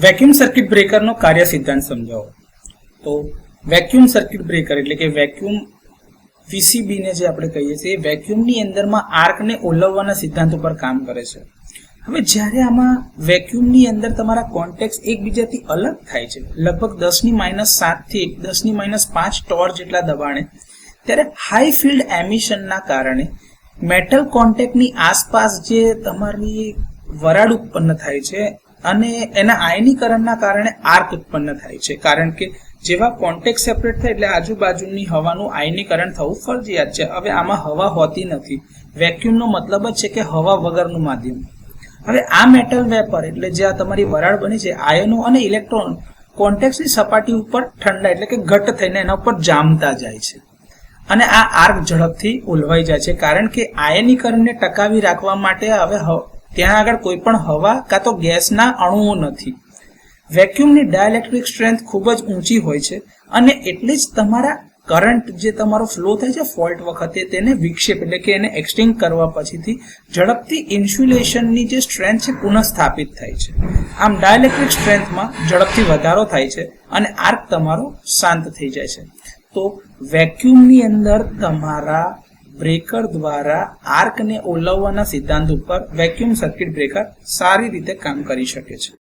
Vacuum circuit બ્રેકરનો કાર્ય સિદ્ધાંત સમજાવો. તો વેક્યુમ સર્કિટ બ્રેકર એટલે કે વેક્યુમ વીસીબી ને જે આપણે કહીએ છીએ, વેક્યુમની અંદરમાં આર્કને ઓલવવાના સિદ્ધાંત ઉપર કામ કરે છે. હવે જ્યારે આમાં વેક્યુમની અંદર તમારા કોન્ટેક્ટ એકબીજાથી અલગ થાય છે, લગભગ 10⁻7 થી 10⁻5 ટોર જેટલા દબાણે, ત્યારે હાઈ ફિલ્ડ એમિશનના કારણે મેટલ કોન્ટેક્ટની આસપાસ જે તમારી વરાળ ઉત્પન્ન થાય છે અને એના આયનીકરણના કારણે આર્ક ઉત્પન્ન થાય છે. કારણ કે જેવા કોન્ટેક્ટ સેપરેટ થાય એટલે આજુબાજુની હવાનું આયનીકરણ થવું ફરજિયાત છે. હવે આમાં હવા હોતી નથી. વેક્યુમનો મતલબ જ છે કે હવા વગરનું માધ્યમ. હવે આ મેટલ વેપર એટલે જ્યાં તમારી વરાળ બની છે, આયનો અને ઇલેક્ટ્રોન કોન્ટેક્ટની સપાટી ઉપર ઠંડા એટલે કે ઘટ્ટ થઈને એના ઉપર જામતા જાય છે અને આ આર્ક ઝડપથી ઓલવાઈ જાય છે. કારણ કે આયનીકરણને ટકાવી રાખવા માટે હવે ત્યાં આગળ કોઈ પણ હવા કાં તો ગેસના અણુઓ નથી. વેક્યુમની ડાયલેક્ટ્રિક સ્ટ્રેન્થ ખૂબ જ ઊંચી હોય છે અને એટલે જ તમારા કરંટ જે તમારો ફ્લો થાય છે ફોલ્ટ વખતે તેને વિક્ષેપ એટલે કે એને એક્સટિંગ કરવા પછીથી ઝડપથી ઇન્સ્યુલેશનની જે સ્ટ્રેન્થ છે પુનઃસ્થાપિત થાય છે. આમ ડાયલેક્ટ્રિક સ્ટ્રેન્થમાં ઝડપથી વધારો થાય છે અને આર્ક તમારો શાંત થઈ જાય છે. તો વેક્યુમની અંદર તમારા બ્રેકર દ્વારા આર્કને ઓલવવાના સિદ્ધાંત ઉપર વેક્યુમ સર્કિટ બ્રેકર સારી રીતે કામ કરી શકે છે.